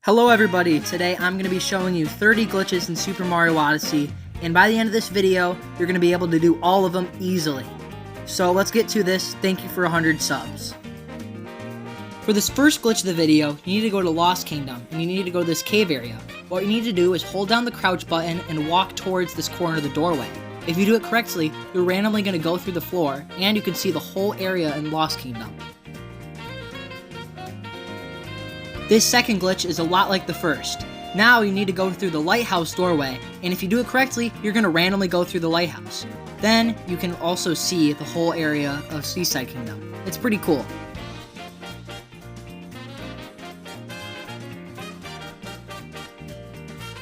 Hello everybody, today I'm going to be showing you 30 glitches in Super Mario Odyssey, and by the end of this video, you're going to be able to do all of them easily. So let's get to this. Thank you for 100 subs. For this first glitch of the video, you need to go to Lost Kingdom, and you need to go to this cave area. What you need to do is hold down the crouch button and walk towards this corner of the doorway. If you do it correctly, you're randomly going to go through the floor, and you can see the whole area in Lost Kingdom. This second glitch is a lot like the first. Now you need to go through the lighthouse doorway, and if you do it correctly, you're going to randomly go through the lighthouse. Then you can also see the whole area of Seaside Kingdom. It's pretty cool.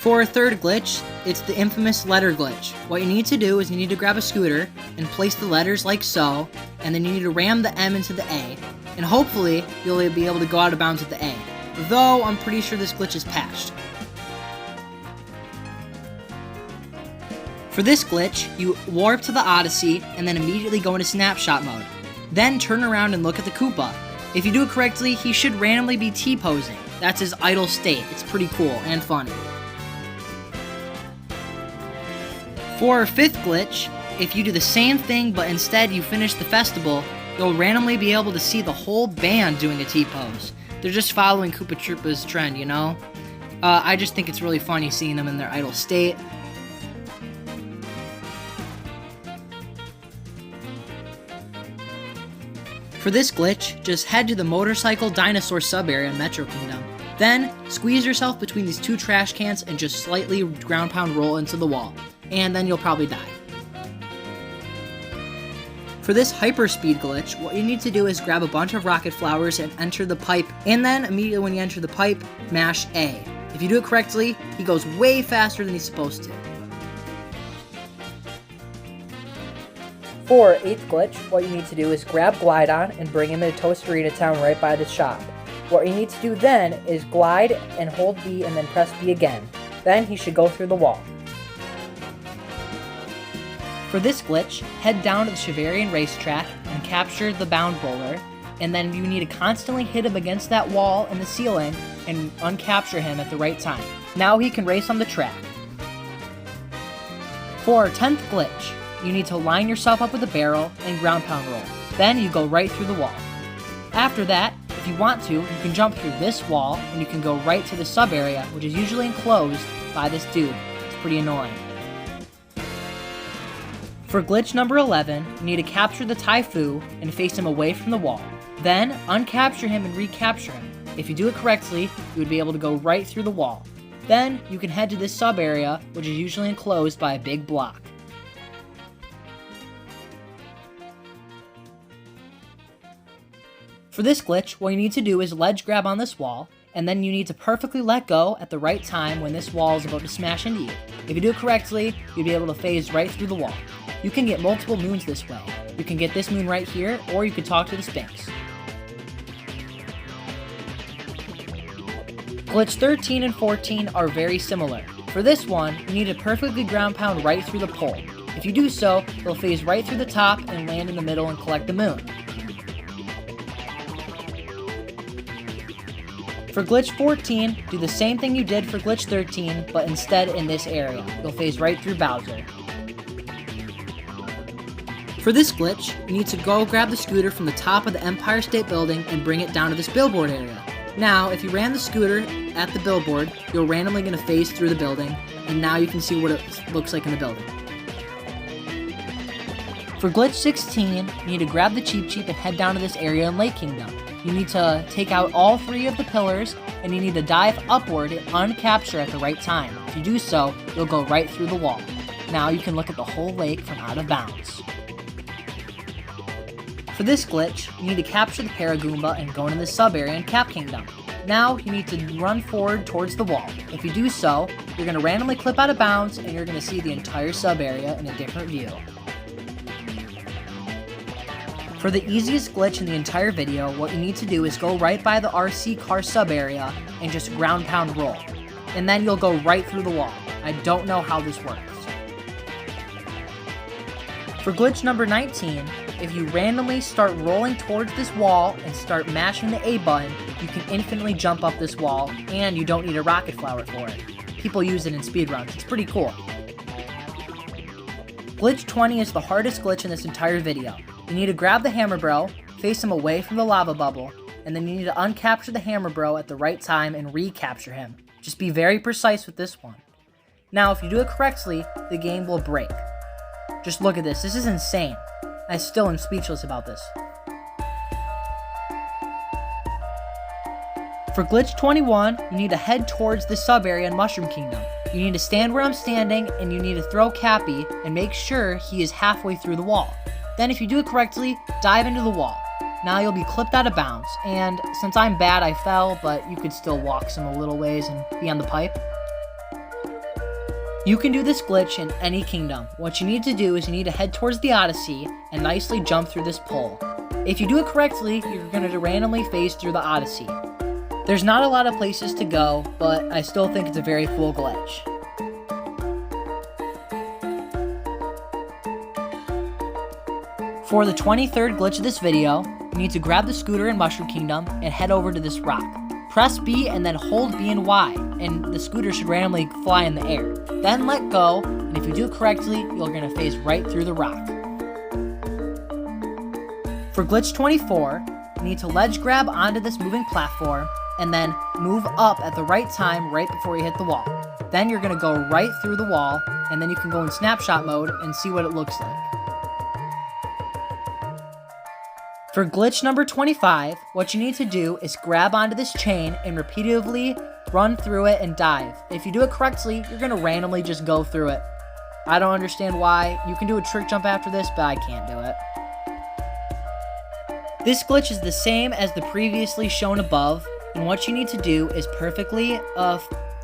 For a third glitch, it's the infamous letter glitch. What you need to do is you need to grab a scooter and place the letters like so, and then you need to ram the M into the A, and hopefully you'll be able to go out of bounds at the A. Though, I'm pretty sure this glitch is patched. For this glitch, you warp to the Odyssey and then immediately go into snapshot mode. Then turn around and look at the Koopa. If you do it correctly, he should randomly be T-posing. That's his idle state. It's pretty cool and funny. For our fifth glitch, if you do the same thing but instead you finish the festival, you'll randomly be able to see the whole band doing a T-pose. They're just following Koopa Troopa's trend, you know? I just think it's really funny seeing them in their idle state. For this glitch, just head to the motorcycle dinosaur sub-area in Metro Kingdom. Then, squeeze yourself between these two trash cans and just slightly ground pound roll into the wall. And then you'll probably die. For this hyperspeed glitch, what you need to do is grab a bunch of rocket flowers and enter the pipe, and then immediately when you enter the pipe, mash A. If you do it correctly, he goes way faster than he's supposed to. For 8th glitch, what you need to do is grab Glydon and bring him into Toasterita Town right by the shop. What you need to do then is glide and hold B and then press B again. Then he should go through the wall. For this glitch, head down to the Chevarian racetrack and capture the bound bowler, and then you need to constantly hit him against that wall and the ceiling and uncapture him at the right time. Now he can race on the track. For our 10th glitch, you need to line yourself up with a barrel and ground pound roll. Then you go right through the wall. After that, if you want to, you can jump through this wall and you can go right to the sub area, which is usually enclosed by this dude. It's pretty annoying. For glitch number 11, you need to capture the Taifu and face him away from the wall. Then, uncapture him and recapture him. If you do it correctly, you would be able to go right through the wall. Then, you can head to this sub-area, which is usually enclosed by a big block. For this glitch, what you need to do is ledge grab on this wall, and then you need to perfectly let go at the right time when this wall is about to smash into you. If you do it correctly, you'll be able to phase right through the wall. You can get multiple moons this way. You can get this moon right here, or you can talk to the Sphinx. Glitch 13 and 14 are very similar. For this one, you need to perfectly ground pound right through the pole. If you do so, you'll phase right through the top and land in the middle and collect the moon. For glitch 14, do the same thing you did for glitch 13, but instead in this area. You'll phase right through Bowser. For this glitch, you need to go grab the scooter from the top of the Empire State Building and bring it down to this billboard area. Now, if you ran the scooter at the billboard, you're randomly going to phase through the building, and now you can see what it looks like in the building. For glitch 16, you need to grab the Cheep Cheep and head down to this area in Lake Kingdom. You need to take out all 3 of the pillars, and you need to dive upward and uncapture at the right time. If you do so, you'll go right through the wall. Now you can look at the whole lake from out of bounds. For this glitch, you need to capture the Paragoomba and go into the sub-area in Cap Kingdom. Now, you need to run forward towards the wall. If you do so, you're going to randomly clip out of bounds, and you're going to see the entire sub-area in a different view. For the easiest glitch in the entire video, what you need to do is go right by the RC car sub-area and just ground pound roll. And then you'll go right through the wall. I don't know how this works. For glitch number 19, if you randomly start rolling towards this wall and start mashing the A button, you can infinitely jump up this wall, and you don't need a rocket flower for it. People use it in speedruns. It's pretty cool. Glitch 20 is the hardest glitch in this entire video. You need to grab the Hammer Bro, face him away from the lava bubble, and then you need to uncapture the Hammer Bro at the right time and recapture him. Just be very precise with this one. Now, if you do it correctly, the game will break. Just look at this. This is insane. I still am speechless about this. For glitch 21, you need to head towards the sub area in Mushroom Kingdom. You need to stand where I'm standing, and you need to throw Cappy and make sure he is halfway through the wall. Then if you do it correctly, dive into the wall. Now you'll be clipped out of bounds, and since I'm bad I fell, but you could still walk some a little ways and be on the pipe. You can do this glitch in any kingdom. What you need to do is you need to head towards the Odyssey and nicely jump through this pole. If you do it correctly, you're going to randomly phase through the Odyssey. There's not a lot of places to go, but I still think it's a very cool glitch. For the 23rd glitch of this video, you need to grab the scooter in Mushroom Kingdom and head over to this rock. Press B and then hold B and Y, and the scooter should randomly fly in the air. Then let go, and if you do it correctly, you're going to phase right through the rock. For glitch 24, you need to ledge grab onto this moving platform, and then move up at the right time right before you hit the wall. Then you're going to go right through the wall, and then you can go in snapshot mode and see what it looks like. For glitch number 25, what you need to do is grab onto this chain and repeatedly run through it and dive. If you do it correctly, you're going to randomly just go through it. I don't understand why. You can do a trick jump after this, but I can't do it. This glitch is the same as the previously shown above, and what you need to do is perfectly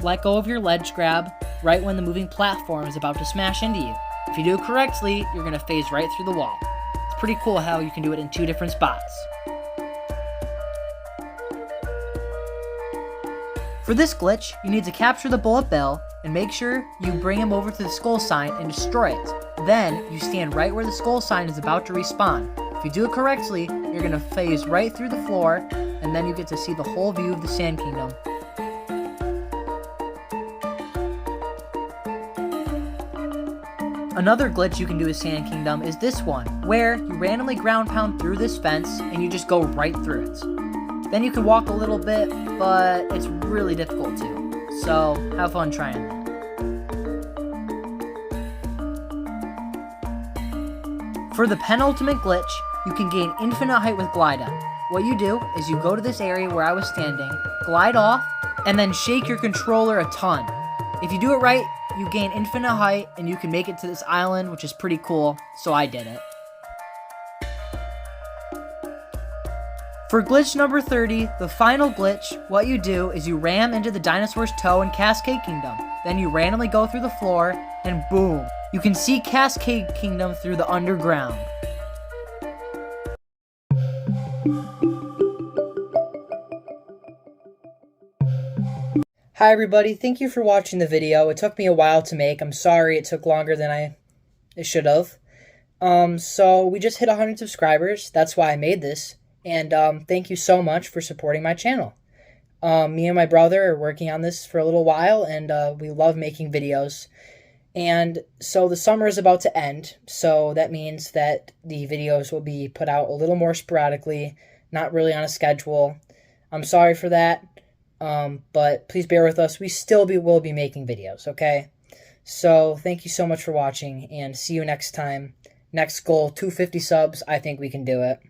let go of your ledge grab right when the moving platform is about to smash into you. If you do it correctly, you're going to phase right through the wall. It's pretty cool how you can do it in 2 different spots. For this glitch, you need to capture the bullet bill and make sure you bring him over to the skull sign and destroy it. Then, you stand right where the skull sign is about to respawn. If you do it correctly, you're going to phase right through the floor, and then you get to see the whole view of the Sand Kingdom. Another glitch you can do with Sand Kingdom is this one, where you randomly ground pound through this fence and you just go right through it. Then you can walk a little bit, but it's really difficult to, so have fun trying that. For the penultimate glitch, you can gain infinite height with Glide Up. What you do is you go to this area where I was standing, glide off, and then shake your controller a ton. If you do it right, you gain infinite height, and you can make it to this island, which is pretty cool, so I did it. For glitch number 30, the final glitch, what you do is you ram into the dinosaur's toe in Cascade Kingdom. Then you randomly go through the floor, and boom, you can see Cascade Kingdom through the underground. Hi everybody, thank you for watching the video. It took me a while to make. I'm sorry it took longer than it should have. So we just hit 100 subscribers. That's why I made this. And thank you so much for supporting my channel. Me and my brother are working on this for a little while, and we love making videos. And so the summer is about to end, so that means that the videos will be put out a little more sporadically, not really on a schedule. I'm sorry for that. But please bear with us. We still will be making videos, okay? So thank you so much for watching, and see you next time. Next goal, 250 subs. I think we can do it.